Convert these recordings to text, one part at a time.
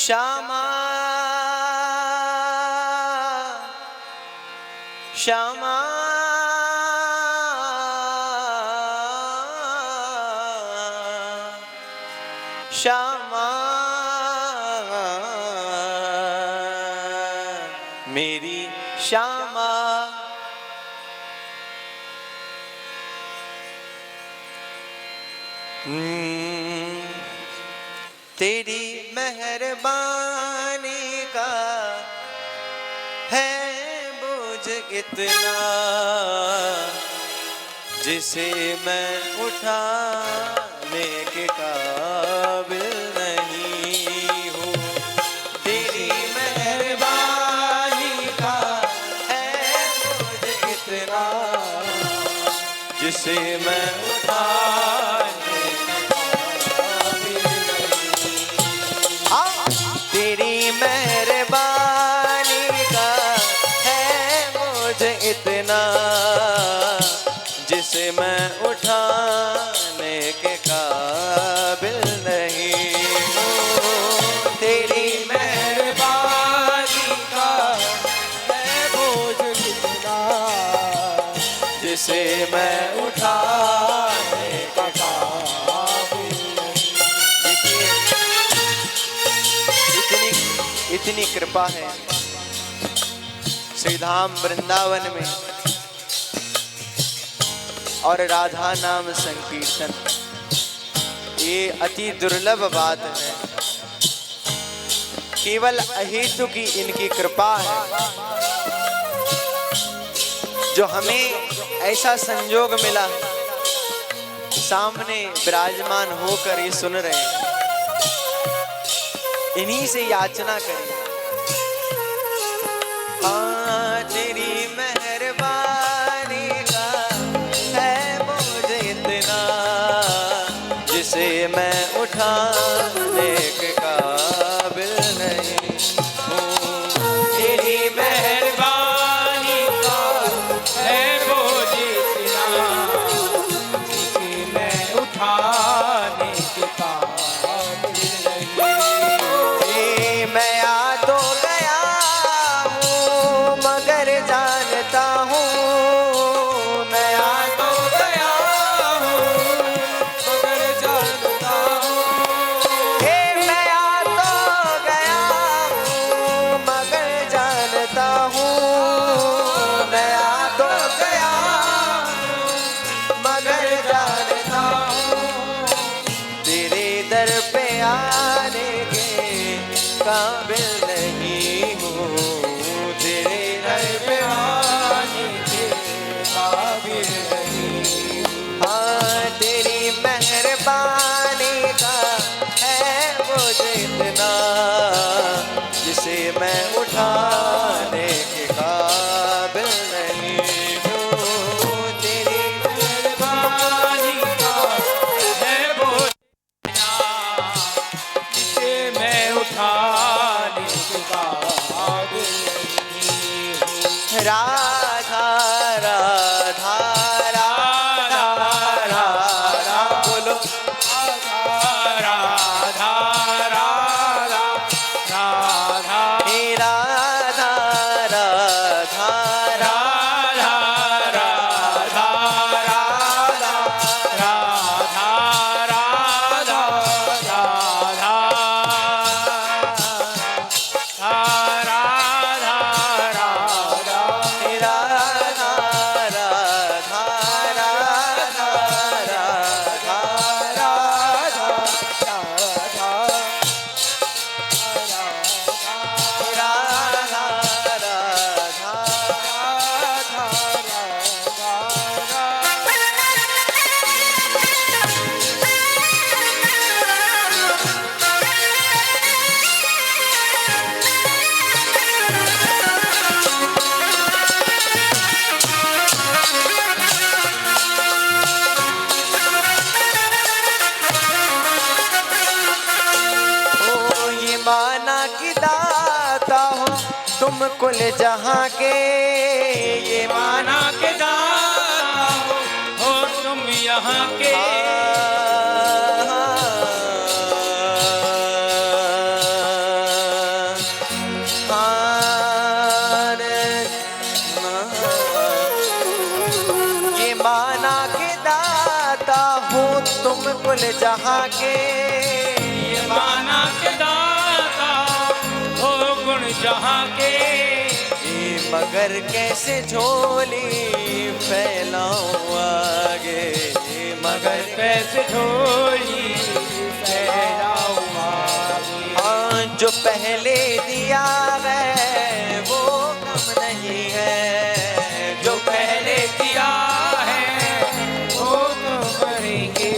श्यामा श्यामा श्यामा मेरी श्यामा। तेरी मेहरबानी का है बोझ इतना जिसे मैं उठाने के काबिल नहीं हूँ। तेरी मेहरबानी का है बोझ इतना जिसे मैं उठाने के काबिल नहीं। तेरी मेहरबानी का है बोझ इतना जिसे मैं उठाने के काबिल नहीं हूँ। तेरी मेहरबानी का है बोझ इतना जिसे मैं उठाने के काबिल नहीं। देखिए इतनी कृपा है श्री धाम वृंदावन में और राधा नाम संकीर्तन, ये अति दुर्लभ बात है। केवल अहेतु की इनकी कृपा है जो हमें ऐसा संयोग मिला, सामने विराजमान होकर ये सुन रहे हैं। इन्हीं से याचना करें। हाँ तेरी मेहरबानी का है बोझ इतना जिसे मैं उठाने के काबिल नहीं हूँ। तेरी मेहरबानी का है बोझ इतना जिसे मैं उठाने के काबिल नहीं। मैं आ तो गया हूँ मगर जानता हूँ, मैं आ तो गया हूँ मगर जानता हूँ। हे मैं आ तो गया हूँ मगर जानता हूँ, मैं आ तो गया मगर जानता हूँ। तेरे दर पे आने के काबिल नहीं हूँ। तेरे दर पे आने के काबिल नहीं हूँ। हाँ तेरी मेहरबानी का है बोझ इतना जिसे मैं उठाने के काबिल नहीं हूँ। तेरी मेहरबानी का है बोझ जिसे मैं उठाने के काबिल नहीं हूँ। राधा राधा राधा राधा बोलो राधा राधा राधा राधा हे राधा राधा राधा राधा राधा राधा राधा माना कि दाता हो तुम कुल जहाँ के, ये माना कि दाता हो तुम यहाँ के। तुम कुल जहाँ के ये माना के दाता हो गुण जहाँ के। ये मगर कैसे झोली फैलाऊं आगे, ये मगर कैसे झोली फैलाऊं आगे। हाँ जो पहले दिया है वो कम नहीं है, जो पहले किया है वो तो करेंगे,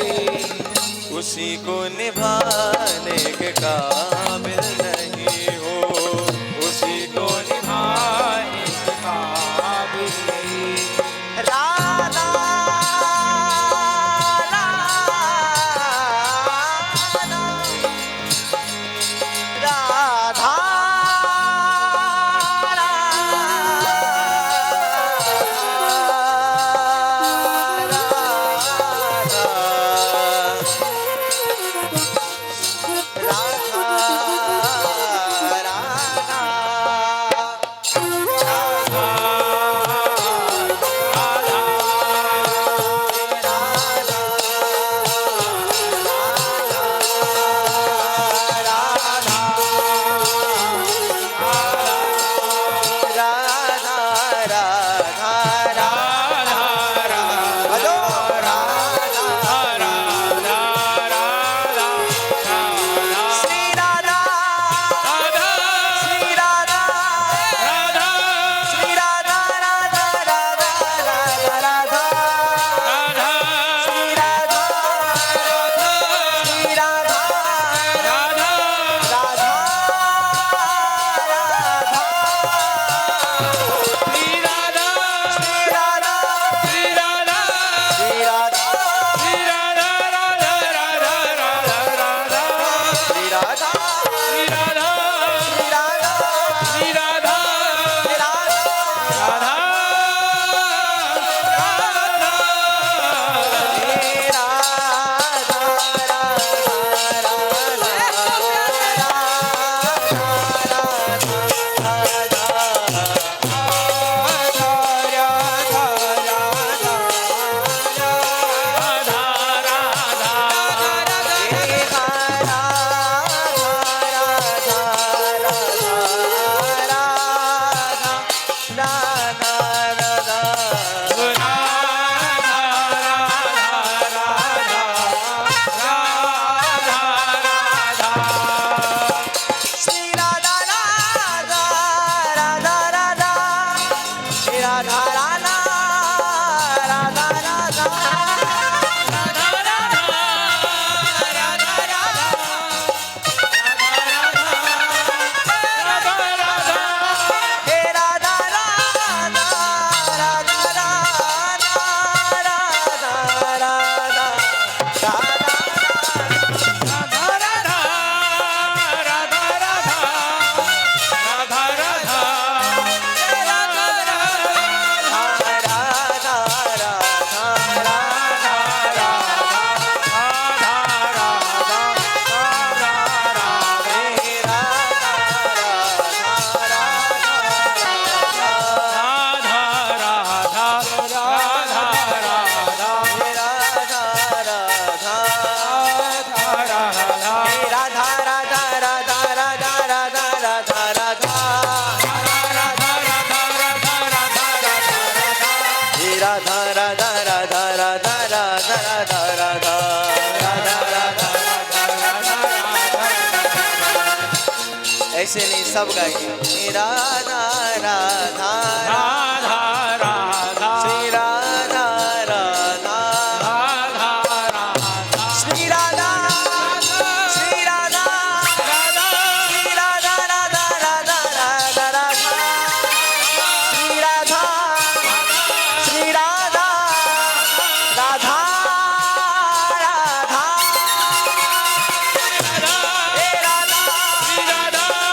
उसी को निभाने के काबिल नहीं हो, उसी को निभाने के काबिल नहीं। राधा राधा ऐसे नहीं, सब गाएंगे। राधा राधा राधा राधा श्री राधा राधा राधा राधा श्री राधा श्री राधा श्री राधा राधा राधा राधा राधा श्री राधा श्री राधा राधा राधा हे राधा श्री राधा श्री राधा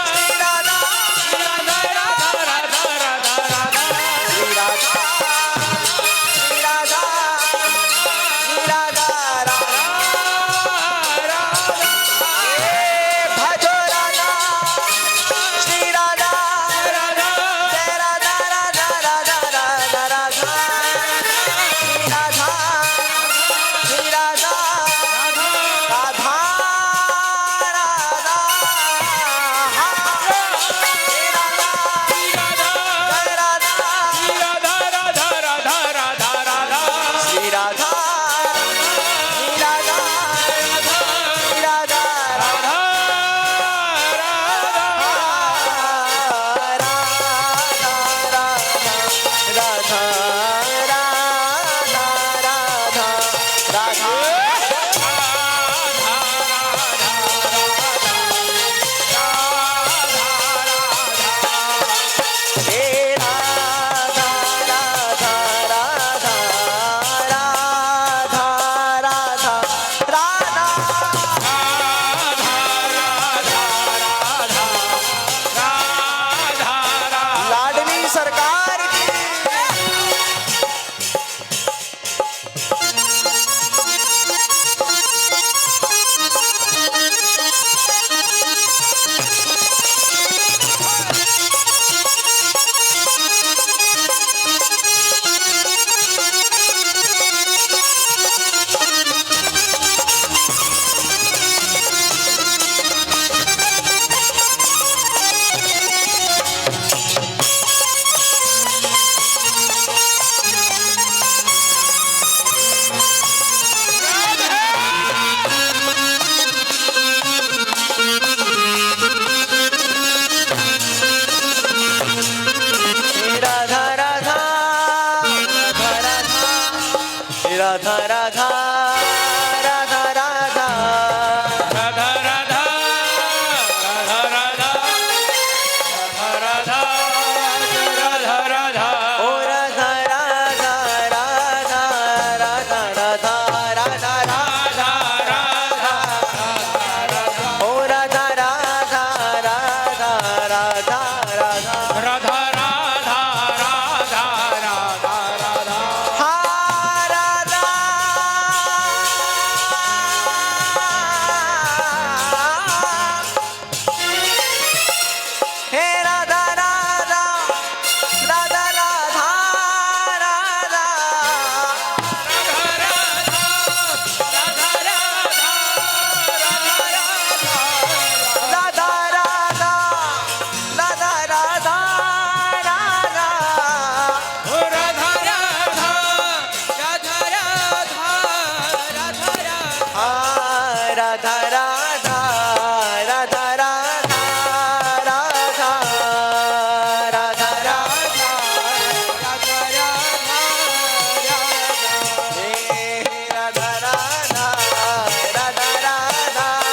राधा राधा राधा राधा राधा राधा राधा राधा राधा हे राधा राधा राधा राधा राधा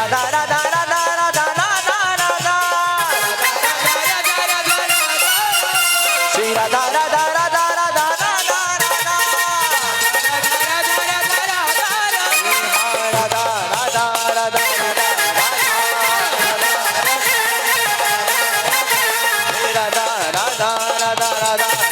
राधा राधा राधा राधा राधा राधा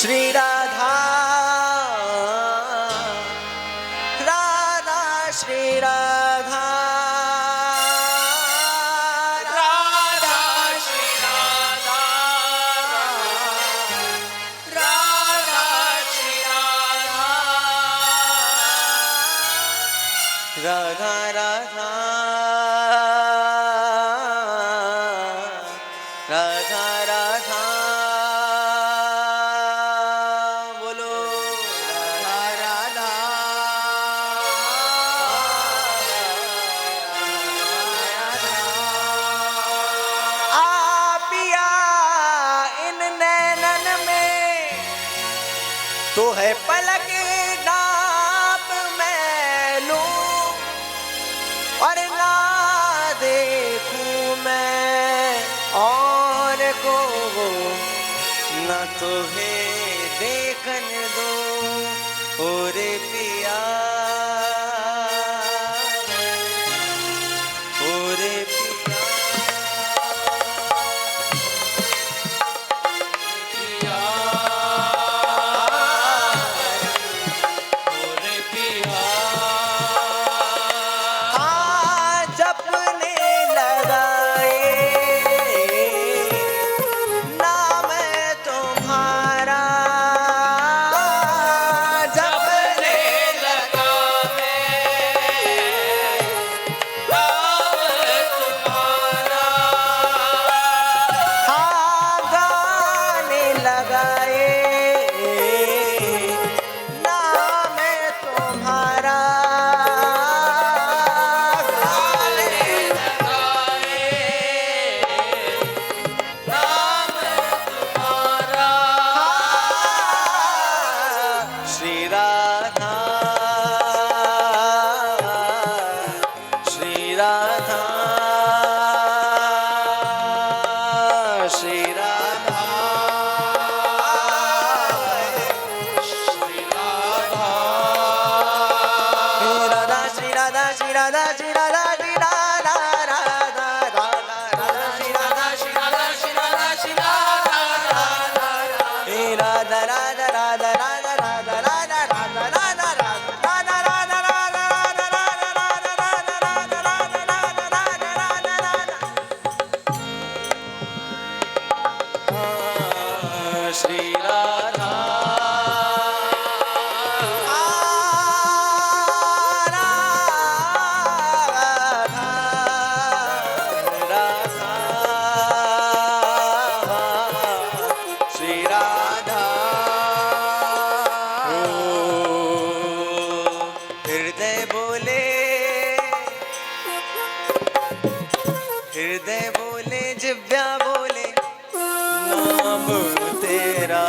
श्री राधा राधा श्री राधा राधा श्री राधा राधा श्री राधा राधा राधा राधा राधा बोलो राधा राधा आपिया इन नैनन में तो है पलक डाप मैं लूं और ना देखूं मैं और को ना तुम्हें देखन दो और पिया और पिया हाँ जपने लगाए नाम तुम्हारा जपने लगाए नाम तुम्हारा हाँ गाने लगाए नाम तुम्हारा श्री राधा श्री राधा श्री राधा श्री राधा श्री राधा श्री राधा श्री राधा श्री राधा राधा राधा श्री राधा श्री राधा श्री राधा श्री राधा राधा राधा राधा राधा राधा राधा राधा राधा राधा श्री राधा बोले, हृदय बोले, जिव्या बोले नाम तेरा,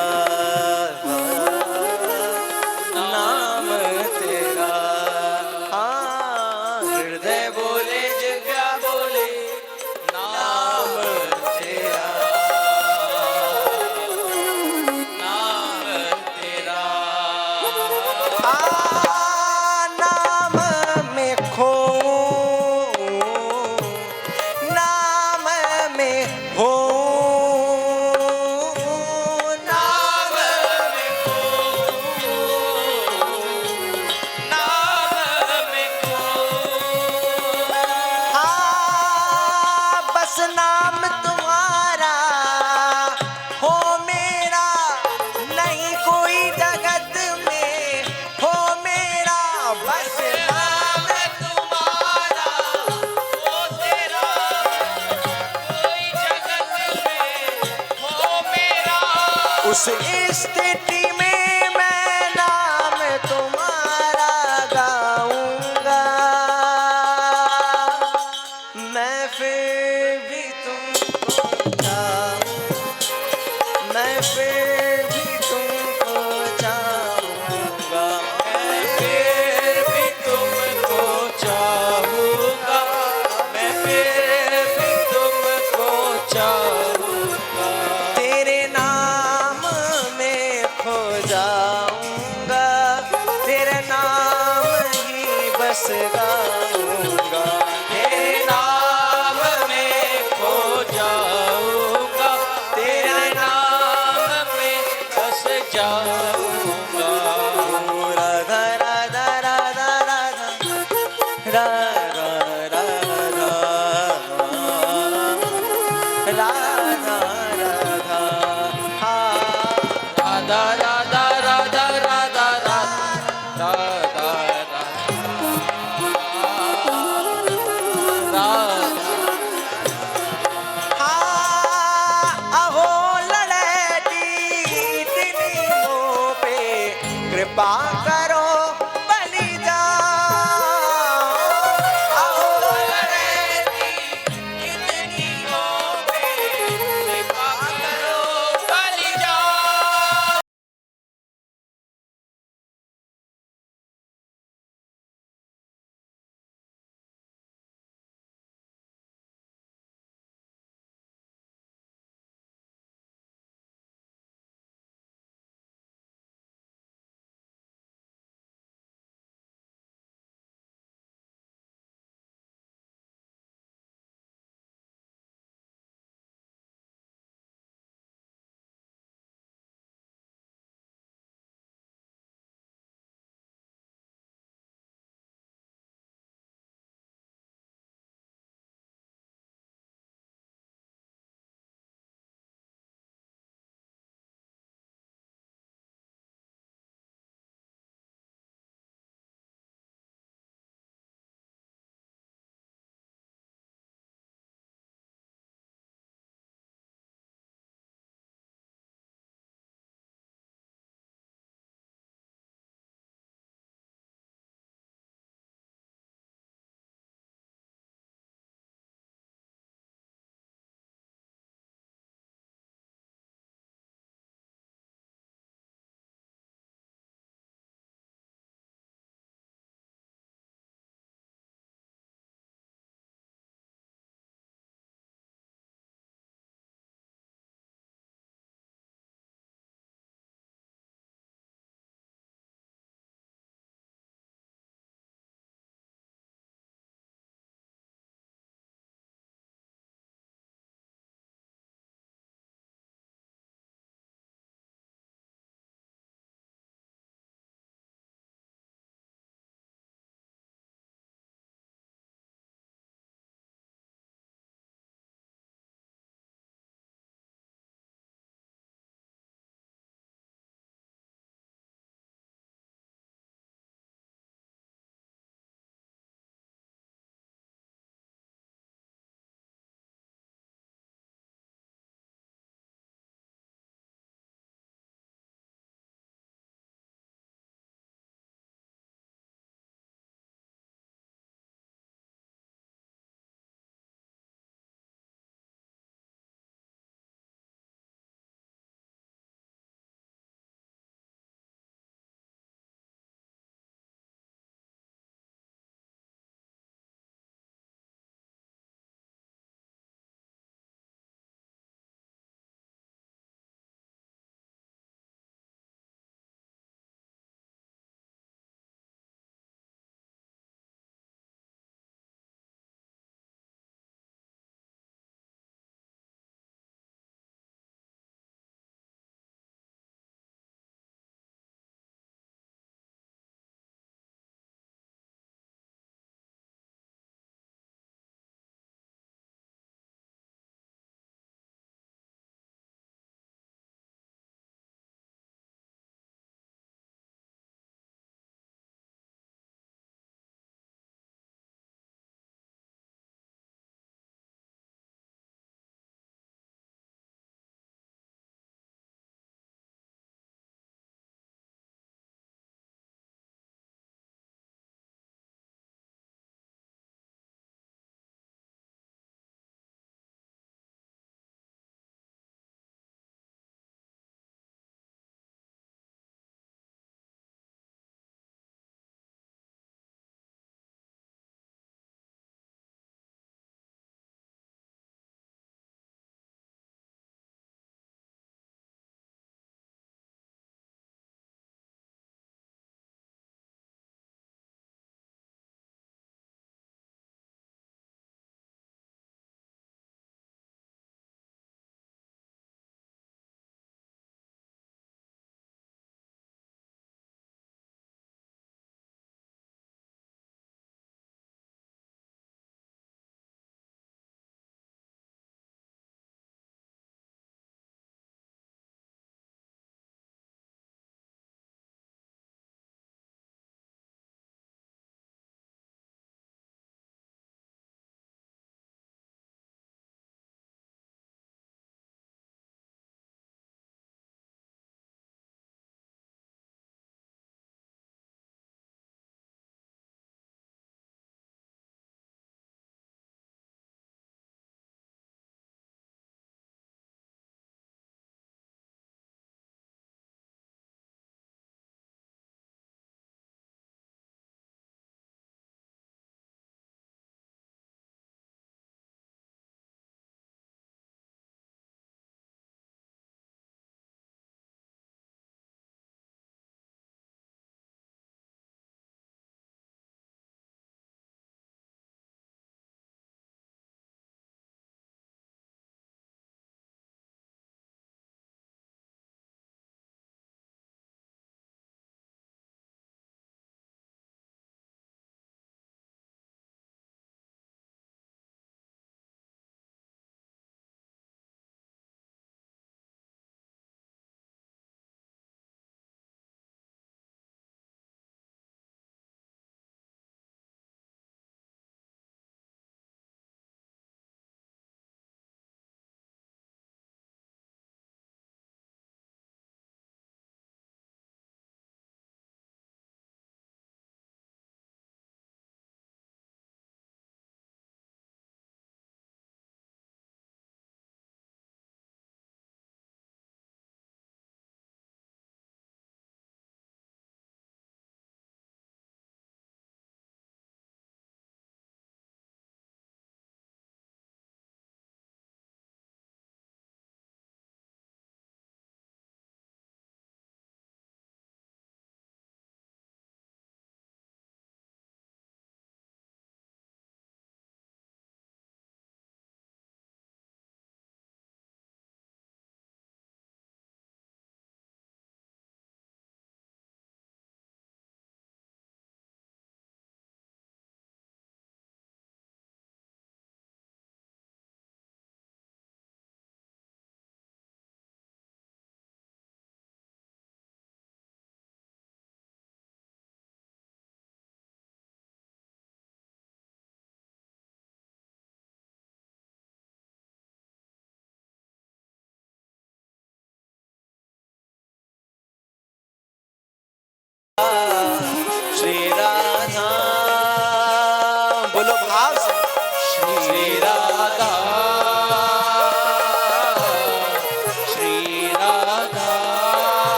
नाम तेरा। हाँ, हृदय बोले, जिव्या बोले नाम तेरा, नाम तेरा। नाम में खो, नाम में हो, नाम में खो, नाम में खो। हाँ, बस नाम तुम्हारा हो मेरा, नहीं कोई जगत में हो मेरा। बस नाम तुम्हारा हो तेरा, कोई जगत में हो मेरा। उस स्थिति में मैं नाम तुम्हारा गाऊंगा, मैं फिर भी तुमको चाहूं, मैं फिर भी तुमको चाहूंगा, मैं फिर भी तुमको चाहूंगा, मैं फिर भी तुमको चाहूंगा। तेरे नाम में खो जाऊंगा, तेरे नाम ही बस गाऊंगा, तेरे नाम में खो जाऊंगा, तेरे नाम में बस जाऊंगा। राधा राधा राधा राधा, राधा राधा राधा राधा। हाँ, राधा राधा राधा राधा राधा राधा राधा। हाँ, अहो लड़ती दिनों पे कृपा करो बलि जाओ,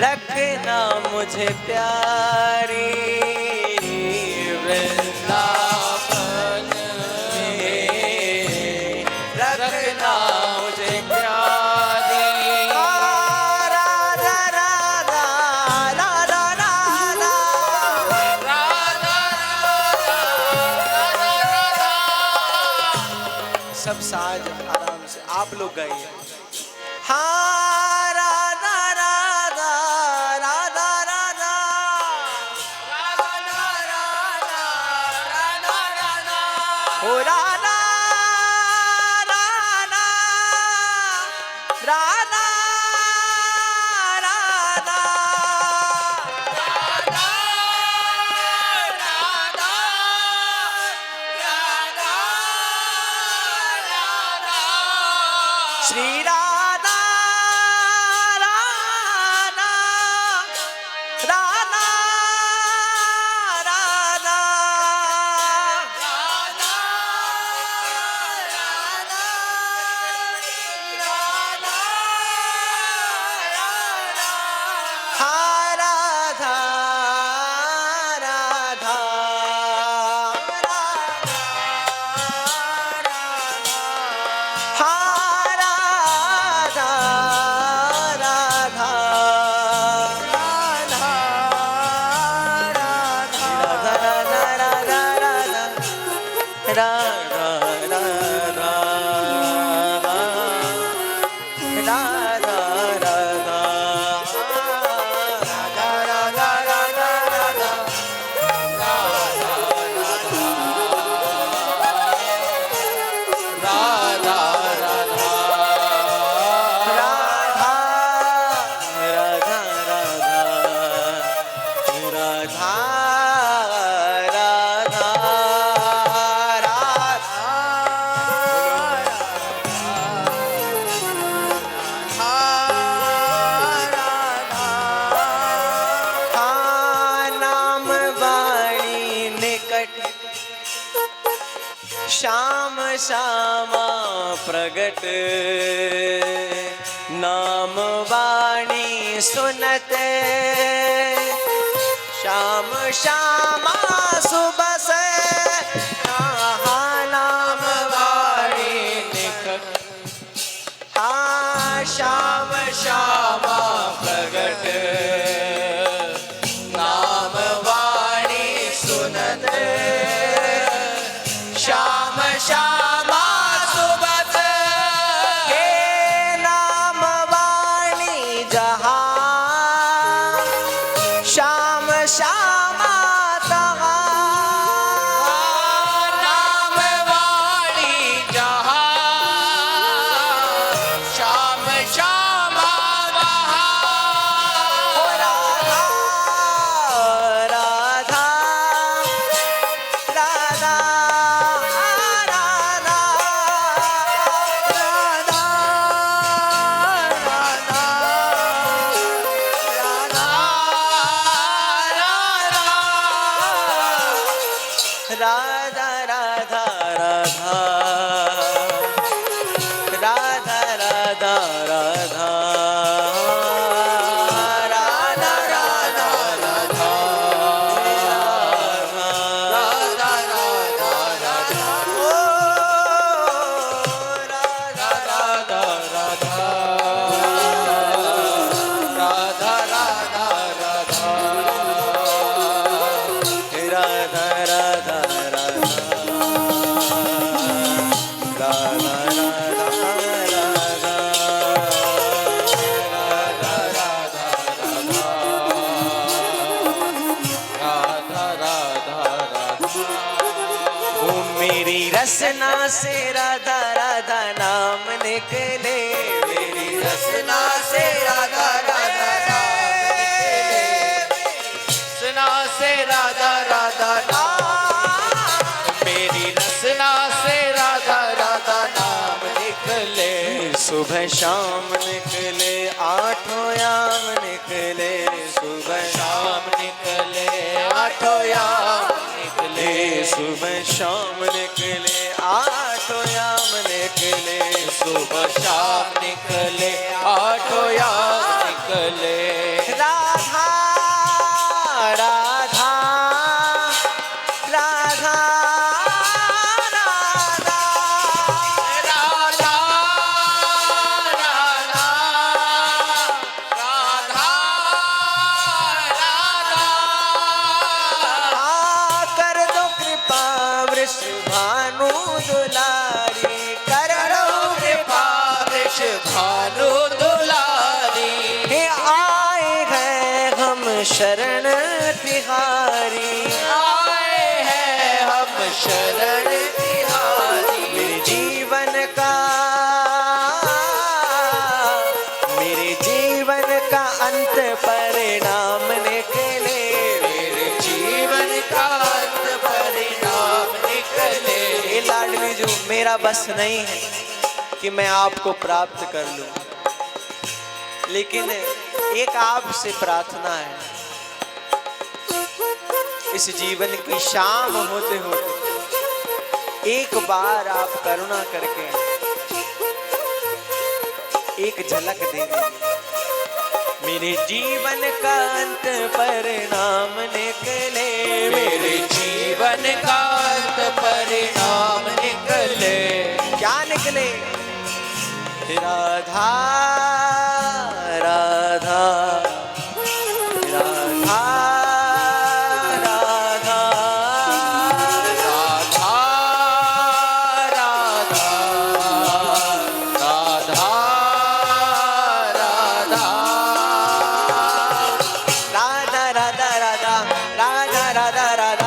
रखना मुझे प्यारी वृंदावन में, रखना मुझे प्यारी। राधा राधा राधा राधा सब साज आराम से आप लोग गाइए। हाँ राधा राधा राधा राधा राधा राधा राधा राधा हो राधा राधा राधा राधा श्री राधा राधा राधा राधा हाँ राधा राधा हाँ राधा राधा श्याम श्यामा प्रगट नाम वाणी सुनते श्याम श्यामा सुबह से नाम वाणी निकट श्याम श्यामा प्रगट नाम वाणी सुनते श्याम श्यामा सुबह के नाम वाणी जहाँ श्याम श्यामा तहाँ नाम वाणी जहाँ श्याम श्यामा वहाँ राधा राधा राधा राधा राधा राधा राधा राधा राधा राधा राधा राधा राधा राधा ओ राधा राधा राधा राधा राधा राधा मेरी रसना से राधा राधा नाम निकले मेरी रसना से राधा राधा नाम निकले रसना से राधा राधा नाम मेरी रसना से राधा राधा नाम निकले सुबह शाम निकले आठों याम निकले सुबह शाम निकले आठों याम निकले सुबह शाम निकले आठों याम निकले सुबह शाम निकले आठों याम निकले दुलारी करणों के कृपावृष भानु दुलारी हे आए हैं हम शरण तिहारी आए हैं हम शरण तिहारी मेरे जीवन का अंत परिणाम निकले मेरे जीवन का अंत परिणाम निकले हे लाडली जो मेरा बस नहीं है कि मैं आपको प्राप्त कर लूं, लेकिन एक आपसे प्रार्थना है, इस जीवन की शाम होते होते एक बार आप करुणा करके एक झलक दे दीजिए। मेरे जीवन का अंत परिणाम निकले मेरे जीवन का अंत परिणाम निकले क्या निकले? राधा राधा राधा राधा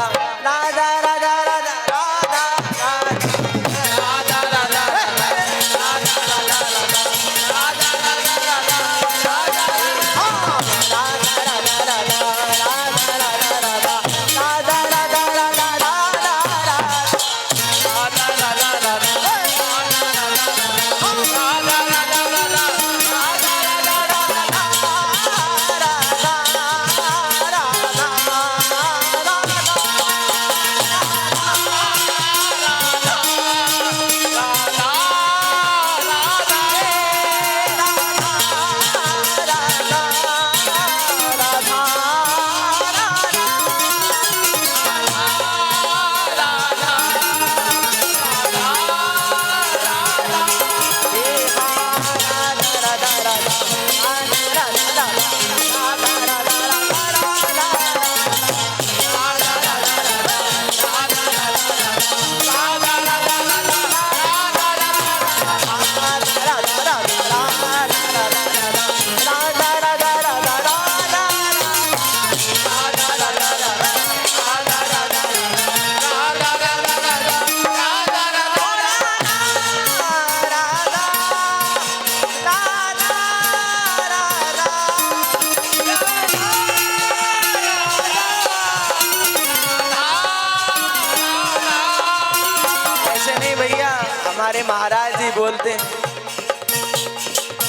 हमारे महाराज जी बोलते हैं,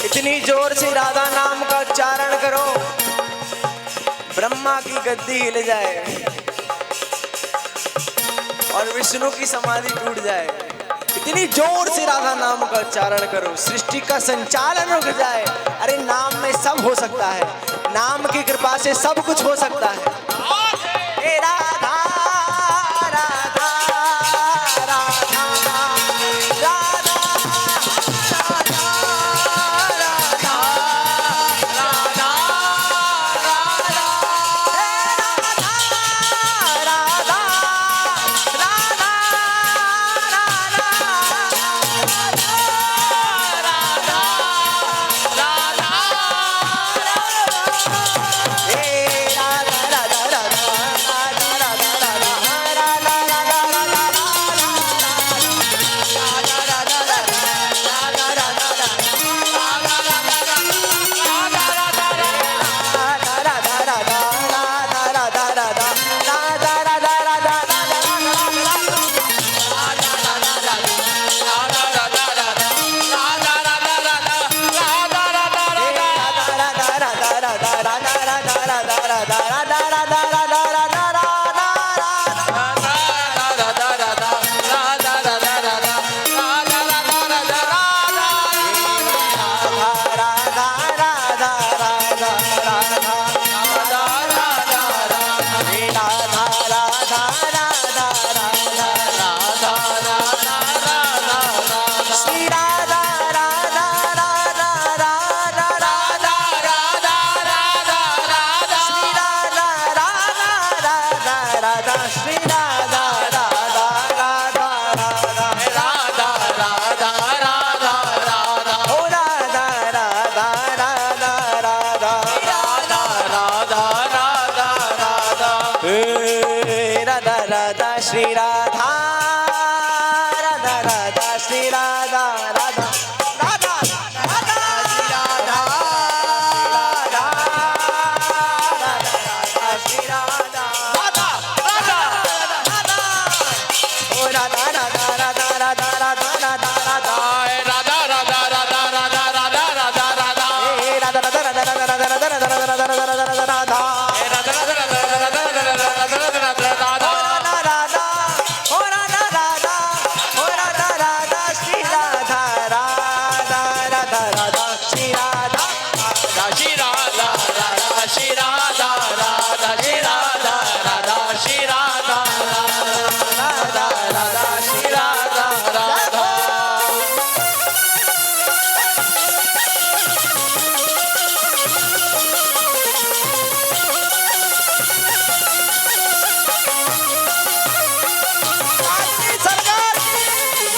इतनी जोर से राधा नाम का उच्चारण करो ब्रह्मा की गद्दी हिल जाए और विष्णु की समाधि टूट जाए। इतनी जोर से राधा नाम का उच्चारण करो सृष्टि का संचालन रुक जाए। अरे नाम में सब हो सकता है, नाम की कृपा से सब कुछ हो सकता है। हे राधा राधा राधा राधा श्री राधा राधा राधा श्री राधा राधा राधा राधा श्री राधा राधा राधा श्री राधा राधा राधा राधा ओ राधा राधा राधा राधा राधा राधा राधा राधा राधा राधा राधा राधा राधा राधा हे राधा राधा राधा राधा राधा राधा राधा राधा राधा राधा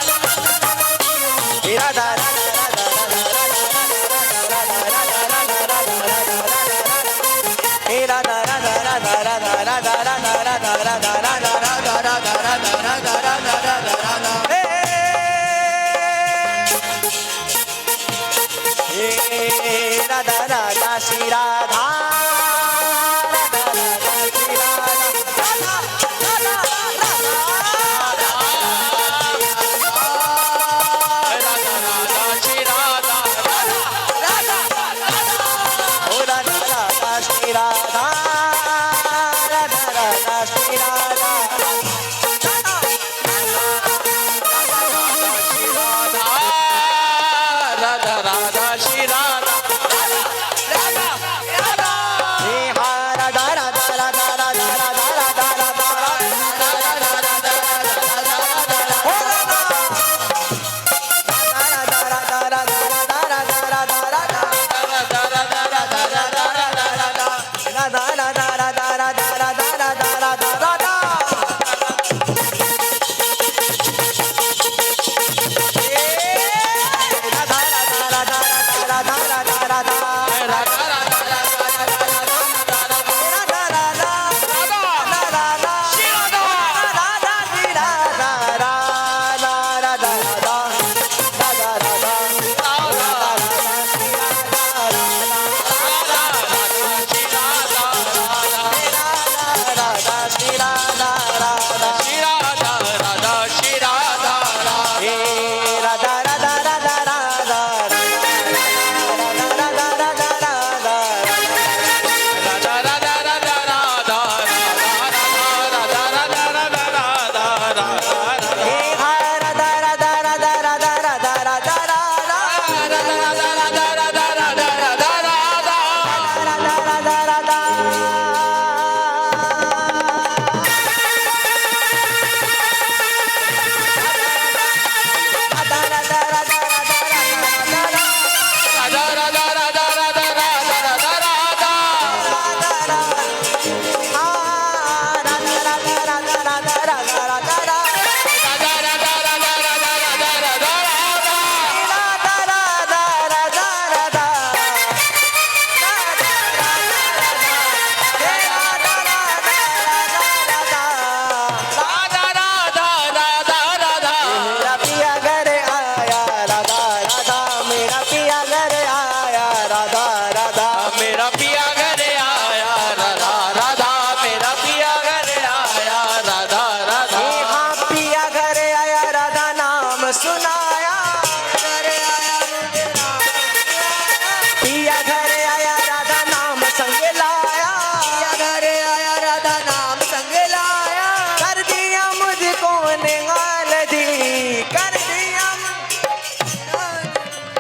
राधा राधा श्री राधा राधा राधा श्री राधा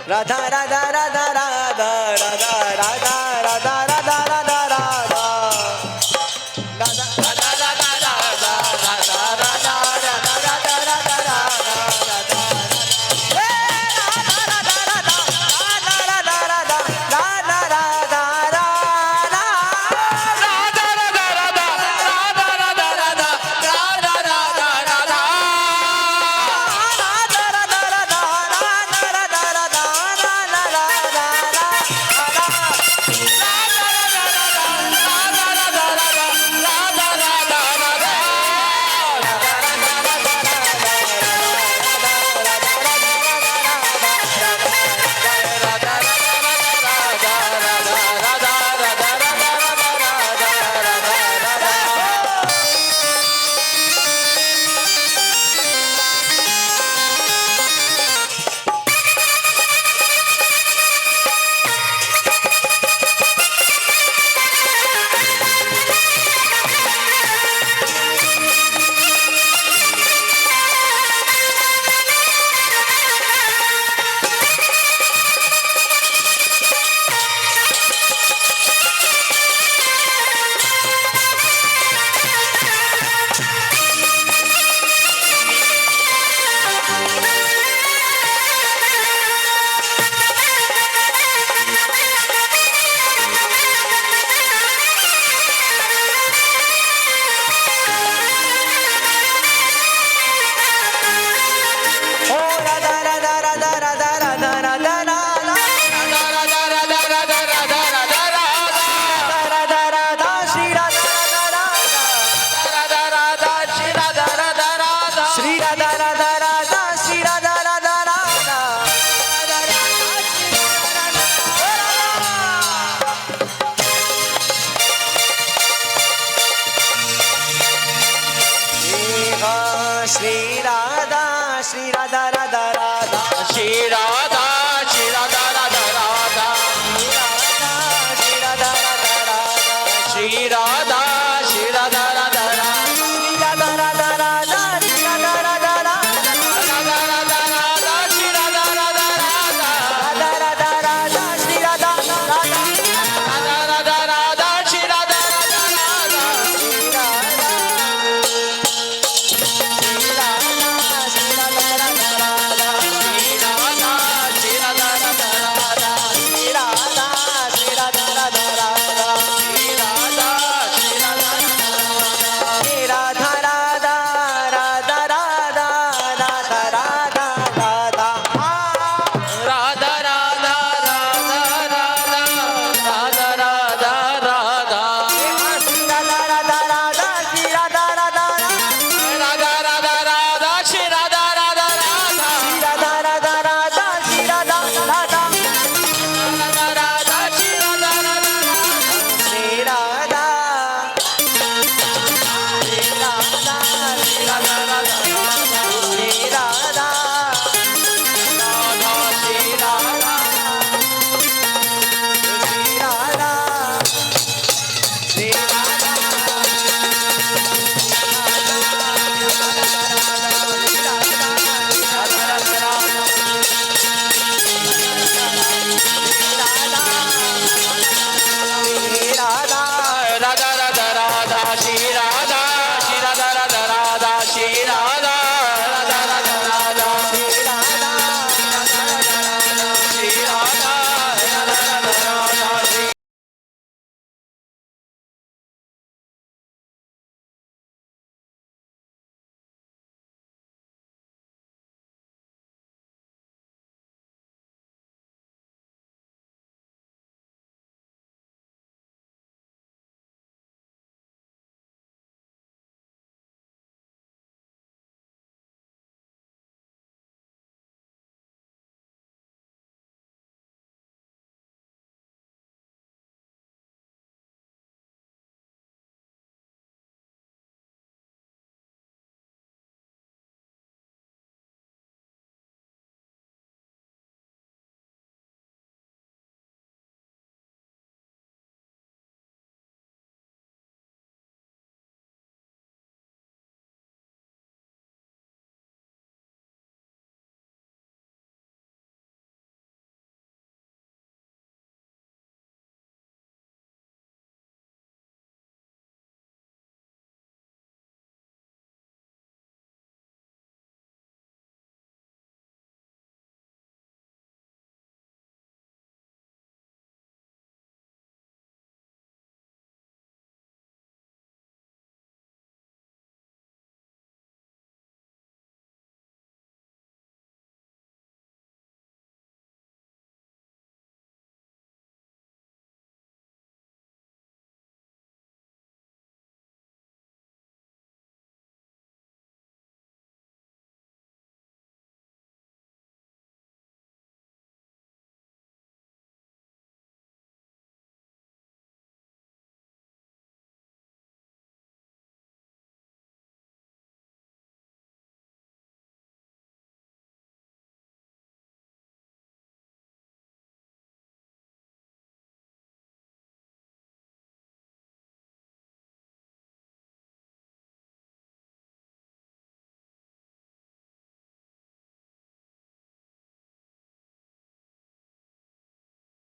राधा राधा राधा राधा राधा राधा राधा राधा